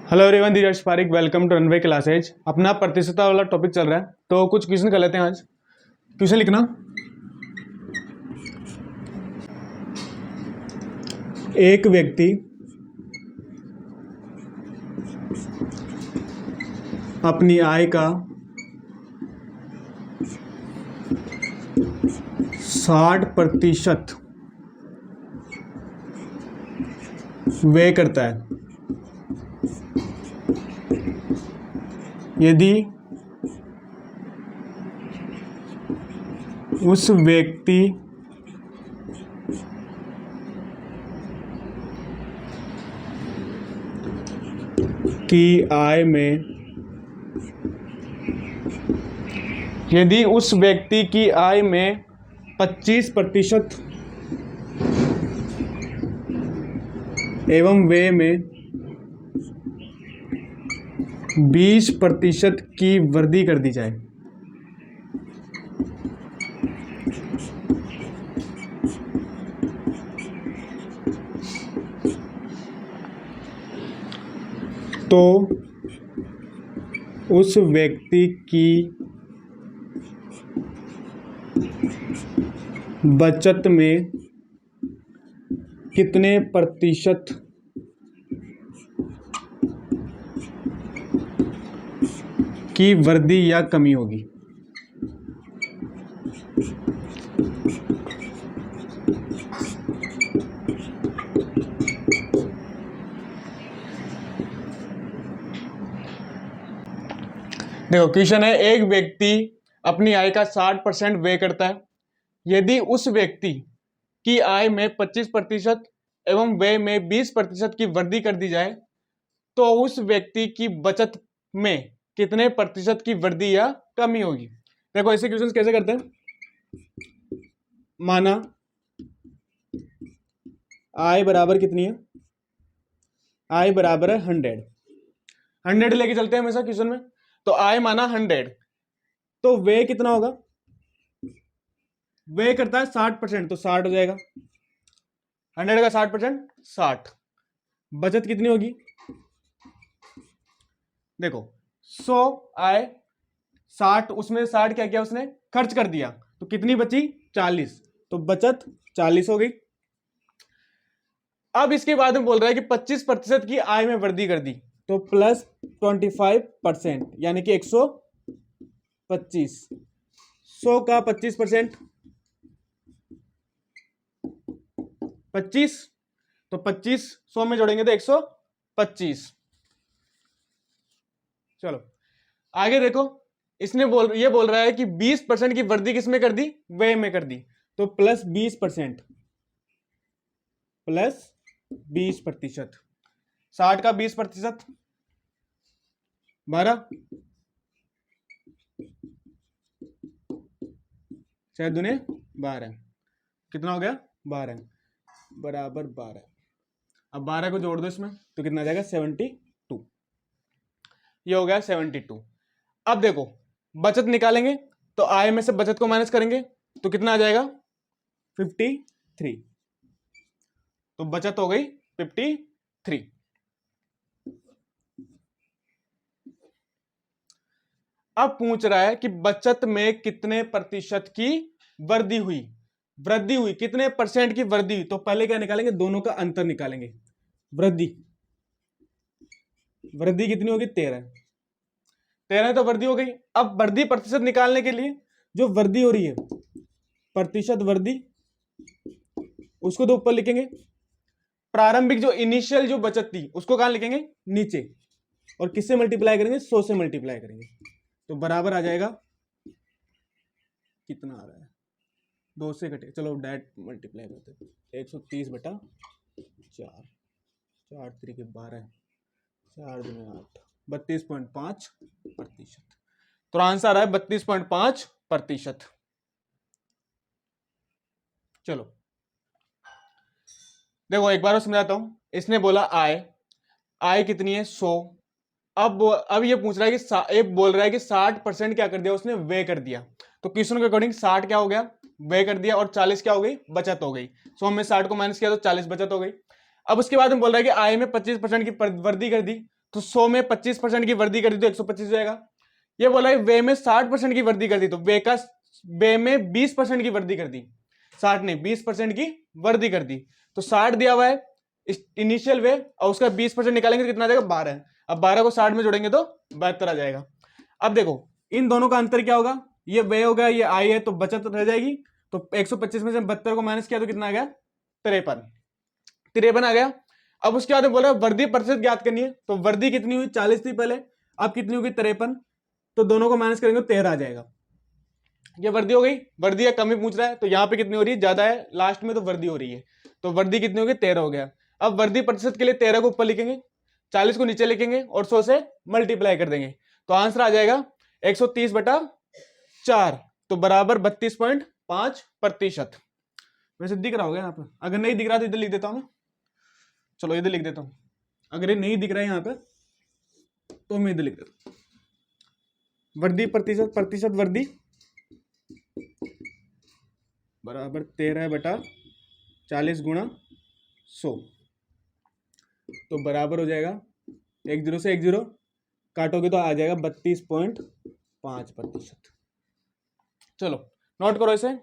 Hello everyone, Dheeraj Pareek, welcome to runway classes. अपना प्रतिशतता वाला टॉपिक चल रहा है, तो कुछ क्वेश्चन कर लेते हैं। आज क्वेश्चन लिखना। एक व्यक्ति अपनी आय का 60% व्यय करता है। यदि उस व्यक्ति की आय में 25% एवं व्यय में 20% की वृद्धि कर दी जाए, तो उस व्यक्ति की बचत में कितने प्रतिशत की वृद्धि या कमी होगी। देखो, क्वेश्चन है, एक व्यक्ति अपनी आय का 60% व्यय करता है। यदि उस व्यक्ति की आय में 25% एवं व्यय में 20% की वृद्धि कर दी जाए, तो उस व्यक्ति की बचत में कितने प्रतिशत की वृद्धि या कमी होगी। देखो, ऐसे क्वेश्चन कैसे करते हैं। माना आय बराबर कितनी है, आय बराबर है 100 लेके चलते हैं हमेशा क्वेश्चन में। तो आय माना 100, तो व्यय कितना होगा, व्यय करता है 60%, तो 60 हो जाएगा। 100 का 60% 60। बचत कितनी होगी, देखो 100 आए 60, उसमें 60 क्या किया उसने, खर्च कर दिया, तो कितनी बची 40, तो बचत 40 हो गई। अब इसके बाद में बोल रहा है कि 25% की आय में वृद्धि कर दी, तो प्लस 25%, यानी कि 125। 100 का 25% 25, तो 25 100 में जोड़ेंगे तो 125। चलो आगे देखो, इसने ये बोल रहा है कि 20% की वृद्धि किसमें कर दी, व्यय में कर दी, तो प्लस 20%, प्लस 20%। 60 का 20% 12, 6 दूने 12, कितना हो गया 12 बराबर 12। अब 12 को जोड़ दो इसमें, तो कितना आ जाएगा 72। ये हो गया 72। अब देखो, बचत निकालेंगे तो आय में से बचत को माइनस करेंगे तो कितना आ जाएगा 53। तो बचत हो गई 53। अब पूछ रहा है कि बचत में कितने प्रतिशत की वृद्धि हुई, कितने परसेंट की वृद्धि हुई। तो पहले क्या निकालेंगे, दोनों का अंतर निकालेंगे। वृद्धि कितनी होगी 13 तो वृद्धि हो गई। अब वृद्धि प्रतिशत निकालने के लिए जो वृद्धि हो रही है, प्रतिशत वृद्धि, उसको तो ऊपर लिखेंगे। प्रारंभिक जो इनिशियल जो बचत थी उसको कहां लिखेंगे, नीचे। और किससे मल्टीप्लाई करेंगे, 100 से मल्टीप्लाई करेंगे, तो बराबर आ जाएगा, कितना आ रहा है 2 से घटे, चलो डायरेक्ट मल्टीप्लाई करते हैं। 130/4, 4 3 12, 4 2 8, 32.5%। तो आंसर है 32.5%। चलो देखो, एक बार और समझाता हूं। इसने बोला आय कितनी है 100। अब ये पूछ रहा है कि ये बोल रहा है कि 60% क्या कर दिया उसने, व्यय कर दिया। तो क्वेश्चन के अकॉर्डिंग 60 क्या हो गया, व्यय कर दिया, और 40 क्या हो गई, बचत हो गई। 100 में 60 को माइनस किया तो 40 बचत हो गई। अब उसके बाद में बोल रहा है कि आय में 25% की वृद्धि कर दी, तो 100 में 25% की वृद्धि कर दी तो 125 हो जाएगा। ये बोला है वे में 60% की वृद्धि कर दी तो वे में 20% की वृद्धि कर दी, 60 नहीं 20% की वृद्धि कर दी। तो 60 दिया हुआ है इनिशियल वे और उसका 20% निकालेंगे तो कितना आ जाएगा 12। अब 12 को 60 में जोड़ेंगे तो 72 आ जाएगा। अब देखो इन दोनों का अंतर क्या होगा, ये वे होगा ये आई है तो बचत रह जाएगी। तो 125 में से 72 को माइनस किया तो कितना आ गया 53 आ गया। अब उसके बाद बोल रहा है वृद्धि प्रतिशत ज्ञात करनी है। तो वृद्धि कितनी हुई 40 थी पहले, अब कितनी होगी 53। तो दोनों को माइनस करेंगे तो 13 आ जाएगा। ये वृद्धि हो गई, वृद्धि या कमी पूछ रहा है तो यहाँ पे कितनी हो रही है ज्यादा है लास्ट में तो वृद्धि हो रही है। तो वृद्धि कितनी होगी 13 हो गया। अब वृद्धि प्रतिशत के लिए 13 को ऊपर लिखेंगे, 40 को नीचे लिखेंगे और 100 से मल्टीप्लाई कर देंगे तो आंसर आ जाएगा 130/4 तो बराबर 32.5%। वैसे दिख रहा होगा यहाँ पे, अगर नहीं दिख रहा तो इधर लिख देता हूँ मैं। चलो इधर लिख देता हूँ, अगर ये नहीं दिख रहा है यहाँ पे तो मैं इधर लिख देता हूँ। वृद्धि प्रतिशत वृद्धि बराबर 13/40 गुणा 100 तो बराबर हो जाएगा 10 से 10 काटोगे तो आ जाएगा 32.5%। चलो नोट करो इसे।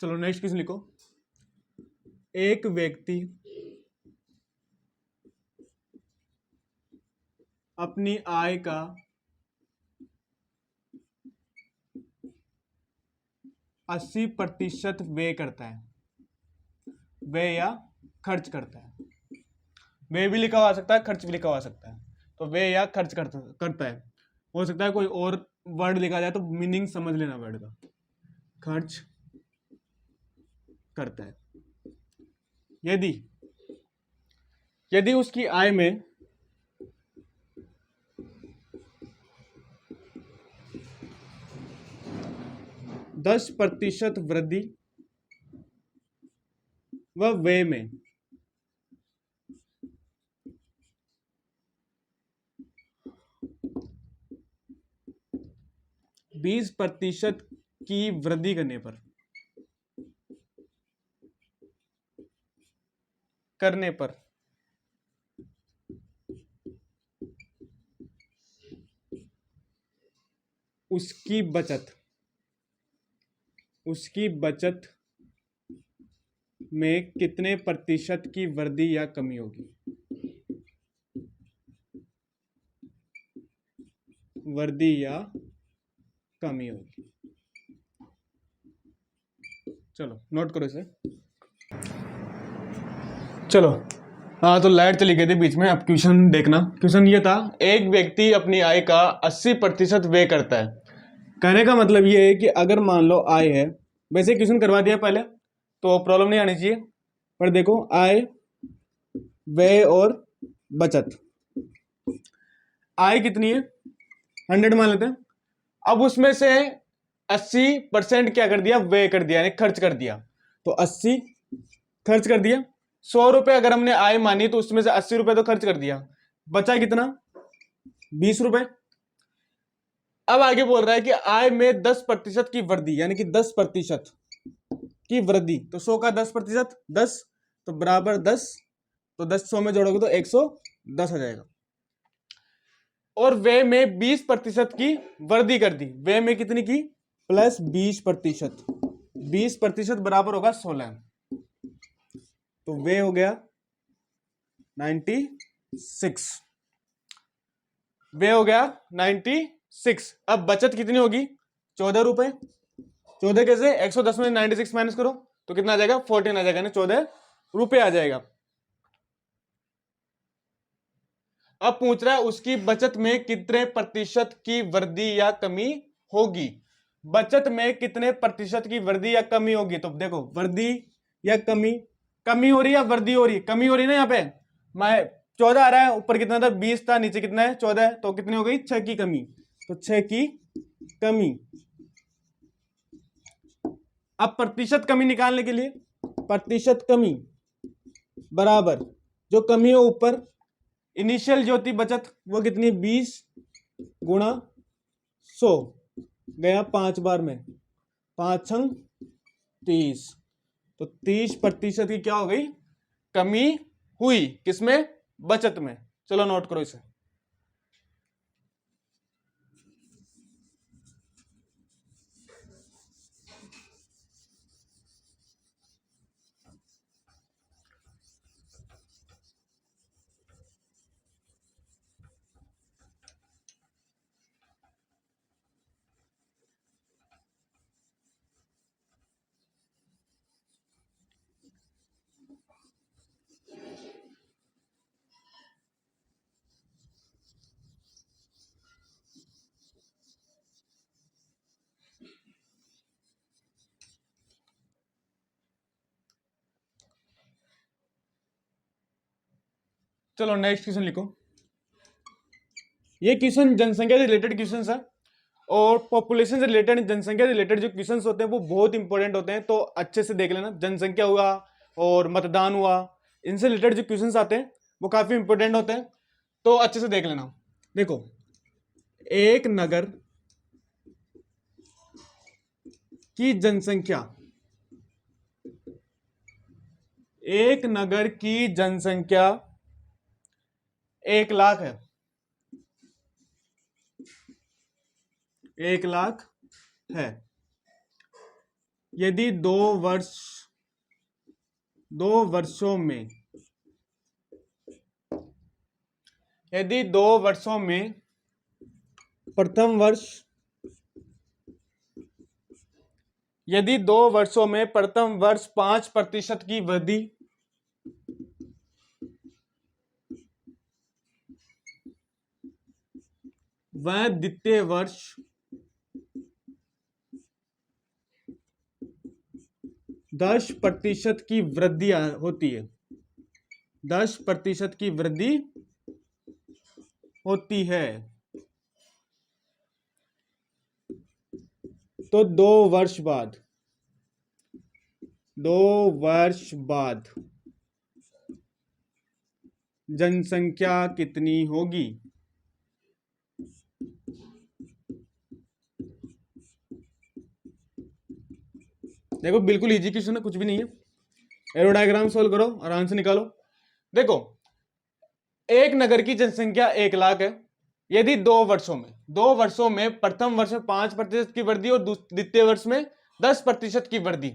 चलो नेक्स्ट क्वेश्चन लिखो। एक व्यक्ति अपनी आय का 80% व्यय करता है, व्यय या खर्च करता है। व्यय भी लिखा हुआ सकता है खर्च भी लिखा हुआ सकता है। तो व्यय या खर्च करता है, हो सकता है कोई और वर्ड लिखा जाए तो मीनिंग समझ लेना वर्ड का। खर्च करता है यदि उसकी आय में 10% वृद्धि व व्यय में 20% की वृद्धि करने पर उसकी बचत में कितने प्रतिशत की वृद्धि या कमी होगी। वृद्धि या कमी होगी। चलो नोट करो इसे। चलो हाँ तो लाइट चली गई थी बीच में। अब क्वेश्चन देखना। क्वेश्चन ये था एक व्यक्ति अपनी आय का 80% व्यय करता है। कहने का मतलब ये है कि अगर मान लो आय है, वैसे क्वेश्चन करवा दिया पहले तो प्रॉब्लम नहीं आनी चाहिए, पर देखो आय व्यय और बचत। आय कितनी है 100 मान लेते हैं। अब उसमें से 80% क्या कर दिया व्यय कर दिया यानी खर्च कर दिया। तो 80 खर्च कर दिया। 100 रुपए अगर हमने आय मानी तो उसमें से 80 रुपए तो खर्च कर दिया, बचा कितना 20 रुपए। अब आगे बोल रहा है कि आय में 10% की वृद्धि यानी कि 10% की वृद्धि। तो 100 का 10% 10 तो बराबर 10 तो 10 100 में जोड़ोगे तो 110 आ जाएगा। और वे में 20% की वृद्धि कर दी। वे में कितनी की प्लस 20%। 20% बराबर होगा 16 तो वे हो गया 96। वे हो गया 96। अब बचत कितनी होगी 14 रुपए। 14 कैसे 110 में 96 माइनस करो तो कितना आ जाएगा 14 आ जाएगा ना 14 रुपए आ जाएगा। अब पूछ रहा है उसकी बचत में कितने प्रतिशत की वृद्धि या कमी होगी। बचत में कितने प्रतिशत की वृद्धि या कमी होगी। तो देखो वृद्धि या कमी, कमी हो रही है या वृद्धि हो रही है, कमी हो रही है ना। यहाँ पे मैं 14 आ रहा है, ऊपर कितना था 20 था, नीचे कितना है 14 है, तो कितनी हो गई 6 की कमी। तो 6 की कमी। अब प्रतिशत कमी निकालने के लिए प्रतिशत कमी बराबर जो कमी हो ऊपर, इनिशियल जो होती बचत वो कितनी 20 गुणा 100 गया 5 बार में, 5 छंग 30। तो 30% की क्या हो गई कमी हुई, किसमें बचत में। चलो नोट करो इसे। चलो नेक्स्ट क्वेश्चन लिखो। ये क्वेश्चन जनसंख्या से रिलेटेड क्वेश्चन है, और पॉपुलेशन से रिलेटेड, जनसंख्या से रिलेटेड जो क्वेश्चंस होते हैं वो बहुत इंपॉर्टेंट होते हैं, तो अच्छे से देख लेना। जनसंख्या हुआ और मतदान हुआ, इनसे रिलेटेड जो क्वेश्चंस आते हैं वो काफी इंपॉर्टेंट होते हैं, तो अच्छे से देख लेना। देखो एक नगर की जनसंख्या, एक नगर की जनसंख्या 1 लाख है, 1 लाख है। यदि 2 वर्षों में, यदि 2 वर्षों में प्रथम वर्ष, यदि 2 वर्षों में प्रथम वर्ष 5% की वृद्धि, वह द्वितीय वर्ष 10% की वृद्धि होती है, 10% की वृद्धि होती है, तो 2 वर्ष बाद, 2 वर्ष बाद जनसंख्या कितनी होगी। देखो बिल्कुल इजी क्वेश्चन है, कुछ भी नहीं है। एरो डायग्राम सोल्व करो, आराम से निकालो। देखो एक नगर की जनसंख्या 1 लाख है, यदि 2 वर्षों में, 2 वर्षों में प्रथम वर्ष में 5% की वृद्धि और द्वितीय वर्ष में 10% की वृद्धि,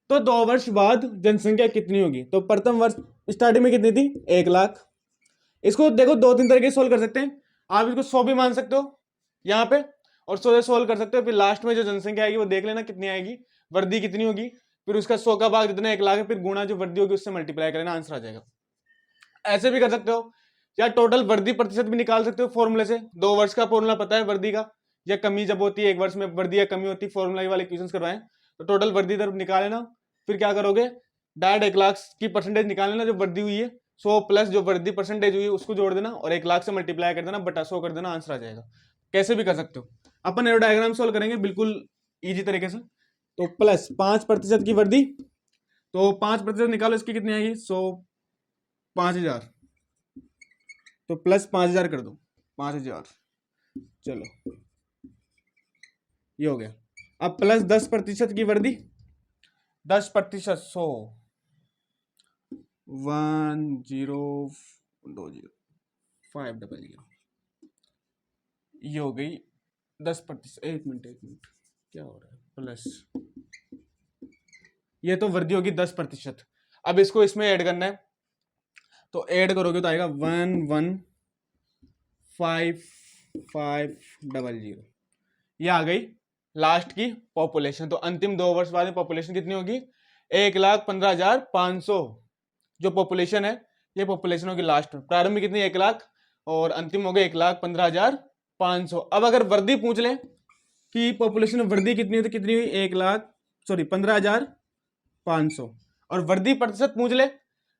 तो 2 वर्ष बाद जनसंख्या कितनी होगी। तो प्रथम वर्ष स्टार्टिंग में कितनी थी 1 लाख। इसको देखो 2-3 तरीके से सोल्व कर सकते हैं। आप इसको 100 भी मान सकते हो यहाँ पे, और 100 से सोल्व कर सकते हो, फिर लास्ट में जो जनसंख्या आएगी वो देख लेना कितनी आएगी, वृद्धि कितनी होगी, फिर उसका 100 का भाग जितना 1 लाख है, फिर गुणा जो वृद्धि होगी उससे मल्टीप्लाई करना, आंसर आ जाएगा। ऐसे भी कर सकते हो, या टोटल वृद्धि प्रतिशत भी निकाल सकते हो फॉर्मूले से। 2 वर्ष का फॉर्मूला पता है वृद्धि का, या कमी जब होती है 1 वर्ष में वृद्धि या कमी होती है, फॉर्मूला वाले क्वेश्चंस करवाएं, तो टोटल वृद्धि दर निकाल लेना। फिर क्या करोगे, डायरेक्ट 1 लाख की परसेंटेज निकाल लेना जो वृद्धि हुई है, 100 प्लस जो वृद्धि परसेंटेज हुई है उसको जोड़ देना, और 1 लाख से मल्टीप्लाई कर देना, बटा 100 कर देना, आंसर आ जाएगा। कैसे भी कर सकते हो। अपन एरो डायग्राम सोल्व करेंगे बिल्कुल इजी तरीके से। तो प्लस 5% की वृद्धि, तो 5% निकालो, इसकी कितनी आएगी 100, 5000, तो प्लस 5000 कर दो, 5000। चलो ये हो गया। अब प्लस 10% की वृद्धि, 10%, 100, 102050, ये हो गई 10%। एक मिनट क्या हो रहा है, प्लस, ये तो वृद्धि होगी 10%। अब इसको इसमें ऐड करना है, तो ऐड करोगे तो आएगा 115500। ये आ गई लास्ट की पॉपुलेशन। तो अंतिम 2 वर्ष बाद में पॉपुलेशन कितनी होगी 1,15,500 जो पॉपुलेशन है, ये पॉपुलेशन होगी लास्ट में। प्रारंभ में कितनी 1 लाख, और अंतिम हो गया 1,15,500। अब अगर वर्दी पूछ ले कि पॉपुलेशन में वर्दी कितनी है तो कितनी हुई, 15,500। और वर्दी प्रतिशत पूछ ले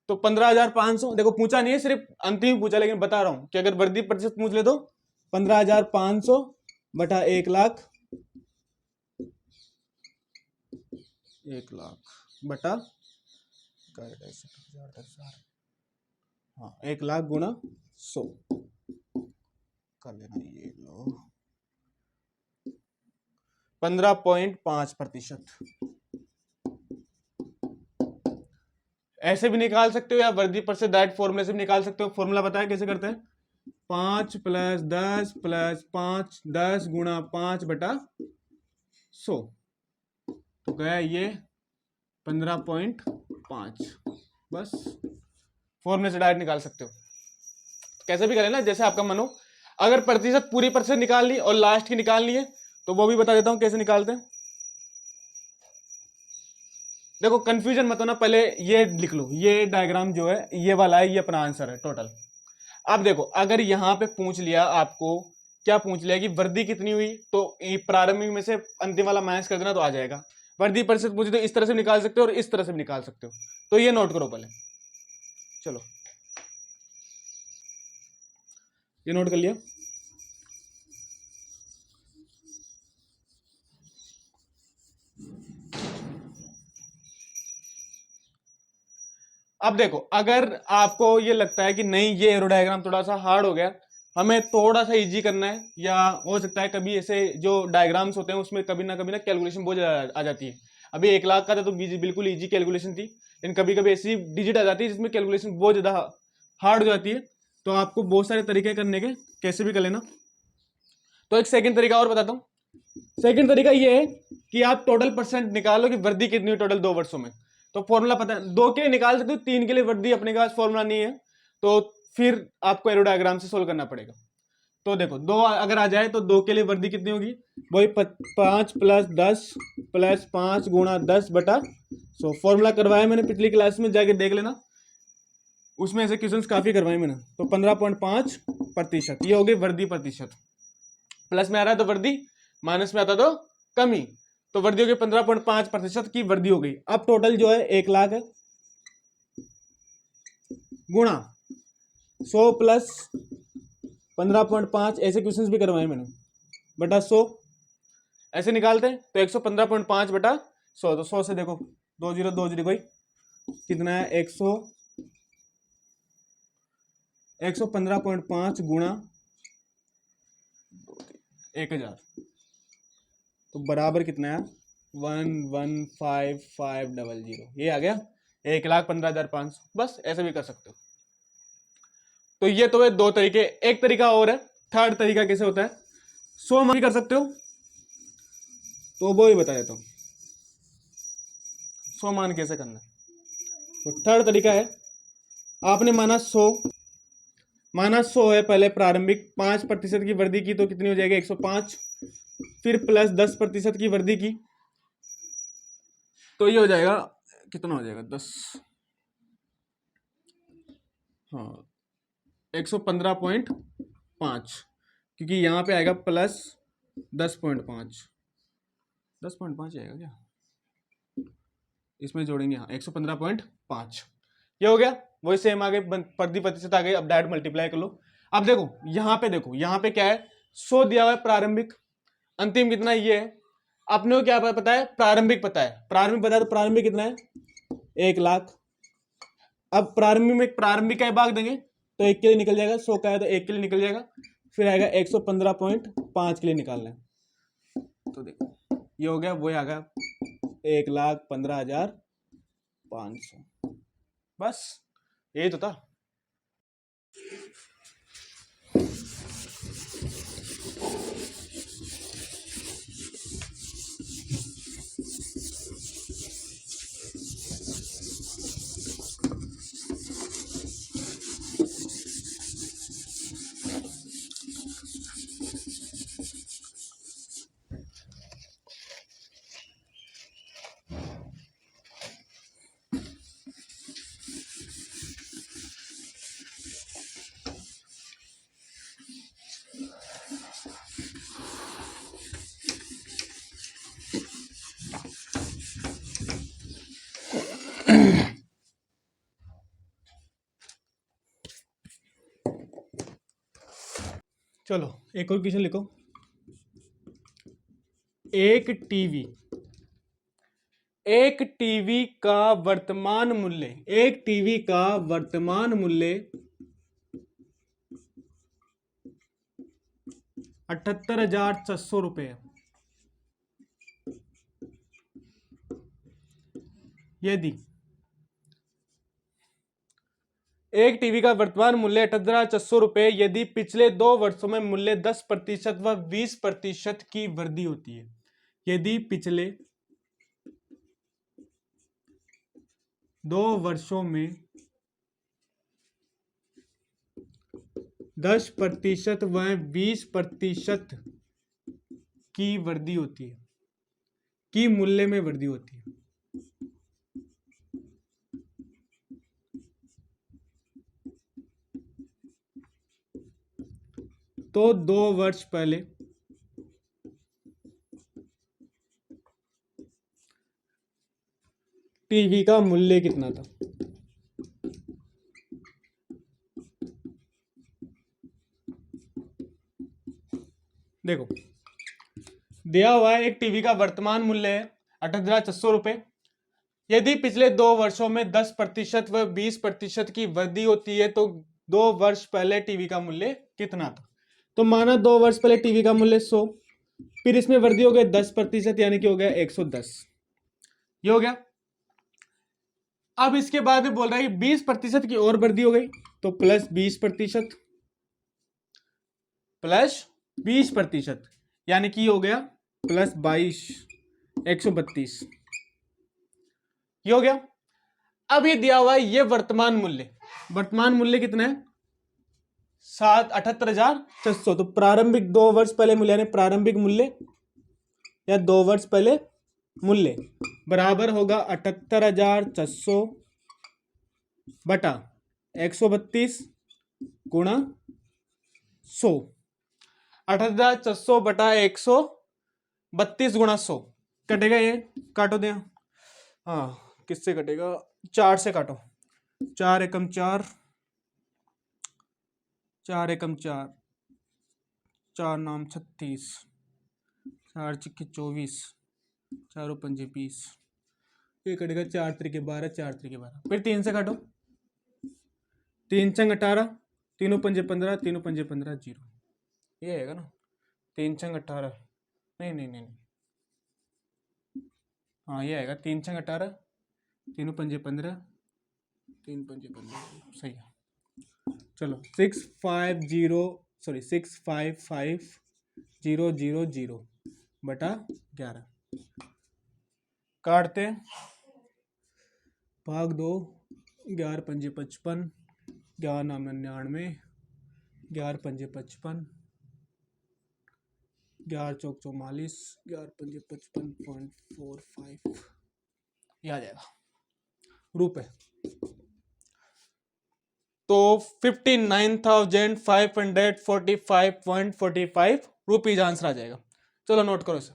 तो 15,500। देखो पूछा नहीं है, सिर्फ अंतिम पूछा, लेकिन बता रहा हूं कि अगर वर्दी प्रतिशत पूछ ले तो 15,500 बटा 1,00,000, 1,00,000 बटा, हाँ 1,00,000 गुणा 100 कर लेना, ये लो 15.5%। ऐसे भी निकाल सकते हो या वर्दी पर से डायरेक्ट फॉर्मूले से भी निकाल सकते हो। फॉर्मूला बताया कैसे करते हैं, 5 + 10 + 5, 10 गुणा 5 बटा 100, तो क्या है ये 15.5। बस फॉर्मूले से डायरेक्ट निकाल सकते हो, कैसे भी करें ना, जैसे आपका मन हो। अगर प्रतिशत पूरी प्रतिशत निकाल ली और लास्ट की निकालनी है तो वो भी बता देता हूं कैसे निकालते हैं। देखो कंफ्यूजन मत होना, पहले ये लिख लो, ये डायग्राम जो है ये वाला है, ये अपना आंसर है टोटल। अब देखो अगर यहां पे पूछ लिया आपको, क्या पूछ लिया कि वर्दी कितनी हुई, तो प्रारंभिक में से अंतिम वाला माइनस कर देना तो आ जाएगा। वर्दी प्रतिशत पूछे तो इस तरह से निकाल सकते हो और इस तरह से भी निकाल सकते हो, तो ये नोट करो पहले। चलो ये नोट कर लिया। अब देखो अगर आपको ये लगता है कि नहीं ये एरो डायग्राम थोड़ा सा हार्ड हो गया, हमें थोड़ा सा इजी करना है, या हो सकता है कभी ऐसे जो डायग्राम्स होते हैं उसमें कभी ना कैलकुलेशन बहुत ज्यादा आ जाती है। अभी 1,00,000 का था तो बिल्कुल इजी कैलकुलेशन थी, लेकिन कभी कभी ऐसी डिजिट आ जाती है जिसमें कैलकुलेशन बहुत ज्यादा हार्ड हो जाती है, तो आपको बहुत सारे तरीके करने के, कैसे भी कर लेना। तो एक सेकंड तरीका और बताता हूँ। सेकंड तरीका ये है कि आप टोटल परसेंट निकालो कि वर्दी कितनी हुई टोटल 2 वर्षों में। तो फॉर्मूला पता है, 2 के लिए निकाल सकते हो, 3 के लिए वर्दी अपने पास फॉर्मूला नहीं है, तो फिर आपको एरो डायग्राम से सोल्व करना पड़ेगा। तो देखो 2 अगर आ जाए तो 2 के लिए वर्दी कितनी होगी, वही 5 + 10 + 5 गुणा 10 बटा 100। फॉर्मूला करवाया मैंने पिछली क्लास में, जाके देख लेना, उसमें ऐसे क्वेश्चंस काफी करवाए मैंने। तो 15.5%, ये हो गई वर्दी प्रतिशत। प्लस में आ रहा है तो वर्दी, माइनस में आता तो कमी, तो वर्दी हो गई 15.5% की वर्दी हो गई। अब टोटल जो है 1,00,000 है, गुणा 100 प्लस 15.5, ऐसे क्वेश्चंस भी करवाए मैंने, बटा 100। ऐसे निकालते हैं तो 115.5 बटा 100, तो 100 से देखो 2020 कोई कितना है, 115.5 गुणा 1,000, तो बराबर कितना है 115,500, ये आ गया 1,15,500। बस ऐसे भी कर सकते हो। तो ये तो है 2 तरीके। एक तरीका और है, थर्ड तरीका कैसे होता है, 100 मान भी कर सकते हो, तो वो ही बता देता हूं 100 मान कैसे करना है। तो थर्ड तरीका है, आपने माना 100 है, पहले प्रारंभिक 5% की वृद्धि की तो कितनी हो जाएगी 105, फिर प्लस 10% की वृद्धि की तो ये हो जाएगा, कितना हो जाएगा 10, हाँ 115.5, क्योंकि यहां पे आएगा प्लस 10.5, 10.5 आएगा क्या, इसमें जोड़ेंगे, हाँ 115.5, ये हो गया। वही सेम आगे प्रति प्रतिशत आ गई, अब डायरेक्ट मल्टीप्लाई कर लो। अब देखो देखो यहाँ पे क्या है, 100 दिया हुआ है प्रारंभिक, अंतिम कितना ये है, अपने को क्या पता है, प्रारंभिक पता है, तो प्रारंभिक कितना है 1,00,000। अब प्रारंभिक का भाग देंगे तो 1 के लिए निकल जाएगा, 100 का है तो 1 के लिए निकल जाएगा, फिर आएगा 115.5 के लिए निकालना है, तो देखो ये हो गया, वो आ गया 1,15,500। बस यही तो था। चलो एक और क्वेश्चन लिखो। एक टीवी का वर्तमान मूल्य, एक टीवी का वर्तमान मूल्य 78,600 रुपये है। यदि एक टीवी का वर्तमान मूल्य 78,600 रुपये, यदि पिछले 2 वर्षों में मूल्य 10% व 20% की वृद्धि होती है, यदि पिछले 2 वर्षों में 10% व 20% की वृद्धि होती है, की मूल्य में वृद्धि होती है, तो 2 वर्ष पहले टीवी का मूल्य कितना था? देखो दिया हुआ है एक टीवी का वर्तमान मूल्य है 78,600 रुपये, यदि पिछले 2 वर्षों में 10% व 20% की वृद्धि होती है तो 2 वर्ष पहले टीवी का मूल्य कितना था? तो माना 2 वर्ष पहले टीवी का मूल्य 100, फिर इसमें वृद्धि हो गई 10%, यानी कि हो गया 110। ये हो गया। अब इसके बाद बोल रहा है कि 20% की और वृद्धि हो गई, तो प्लस 20%, प्लस 20%, यानी कि हो गया प्लस 22, 132। ये हो गया। अब ये दिया हुआ है ये वर्तमान मूल्य कितना है? 78,600। तो प्रारंभिक 2 वर्ष पहले मूल्य, यानी प्रारंभिक मूल्य या 2 वर्ष पहले मूल्य बराबर होगा 78,600 बटा 132 गुणा 100। 78,600 बटा 132 गुणा 100 कटेगा, ये काटो दे। हाँ किससे कटेगा? 4 से काटो। 4 एकम 4, 4 एकम 4, 4 नाम 36, 4 चिक्के 24, 4 पंजे 20, ये कटेगा 4 त्रिके 12, 4 त्रिके 12। फिर 3 से काटो। 3 चंग 18, 3 पंजे 15, 3 पंजे 15, 0। ये आएगा ना 3 चंग 18, नहीं नहीं नहीं, हाँ ये आएगा 3 चंग 18, 3 पंजे 15, 3 पंजे 15, सही है। चलो 655,000 बटा 11 काटते, भाग 2, 11 पंजे 55, 11 नाम 99, 11 पंजे 55, 11 चौक 44, 11 पंजे 55.45, ये आ जाएगा रुपए। तो 59,545.45 रुपीज आंसर आ जाएगा। चलो नोट करो इसे।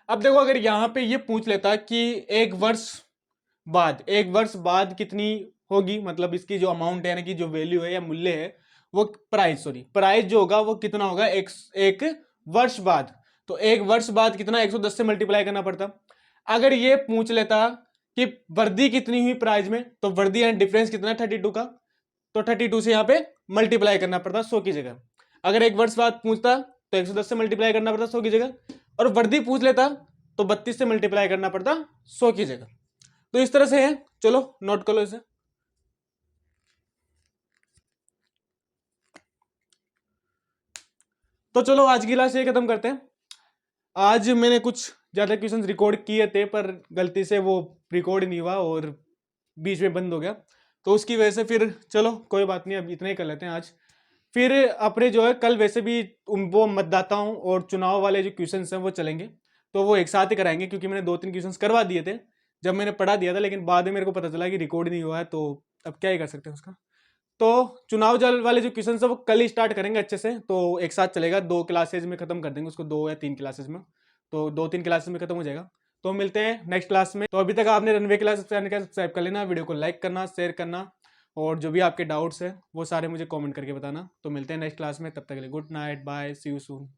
अब देखो अगर यहां पे ये पूछ लेता कि एक वर्ष बाद कितनी होगी, मतलब इसकी जो अमाउंट है, यानी कि जो वैल्यू है या मूल्य है, वो प्राइस जो होगा वो कितना होगा एक वर्ष बाद। तो एक वर्ष बाद कितना? 110 से मल्टीप्लाई करना पड़ता। अगर ये पूछ लेता कि वृद्धि कितनी हुई प्राइस में, तो वृद्धि एंड डिफरेंस कितना है 32 का, तो 32 से यहाँ पे मल्टीप्लाई करना पड़ता 100 की जगह। अगर एक वर्ष बाद पूछता तो 110 से मल्टीप्लाई करना पड़ता 100 की जगह, और वृद्धि पूछ लेता तो 32 से मल्टीप्लाई करना पड़ता 100 की जगह। तो इस तरह से है। चलो नोट कर लो इसे। तो चलो आज की क्लास ये खत्म करते हैं। आज मैंने कुछ ज्यादा क्वेश्चंस रिकॉर्ड किए थे पर गलती से वो रिकॉर्ड नहीं हुआ और बीच में बंद हो गया, तो उसकी वजह से फिर चलो कोई बात नहीं, अब इतना ही कर लेते हैं आज। फिर अपने जो है कल वैसे भी वो मतदाताओं और चुनाव वाले जो क्वेश्चंस हैं वो चलेंगे, तो वो एक साथ ही कराएंगे, क्योंकि मैंने 2-3 क्वेश्चंस करवा दिए थे जब मैंने पढ़ा दिया था, लेकिन बाद में मेरे को पता चला कि रिकॉर्ड नहीं हुआ है, तो अब क्या ही कर सकते हैं उसका। तो चुनाव जल वाले जो क्वेश्चन है वो कल ही स्टार्ट करेंगे अच्छे से, तो एक साथ चलेगा, 2 क्लासेज में खत्म कर देंगे उसको, 2 या 3 क्लासेज में, तो 2-3 क्लासेज में खत्म हो जाएगा। तो मिलते हैं नेक्स्ट क्लास में। तो अभी तक आपने रनवे क्लास सब्सक्राइब कर लेना, वीडियो को लाइक करना, शेयर करना और जो भी आपके डाउट्स हैं वो सारे मुझे कमेंट करके बताना। तो मिलते हैं नेक्स्ट क्लास में, तब तक के लिए good night, bye, see you soon.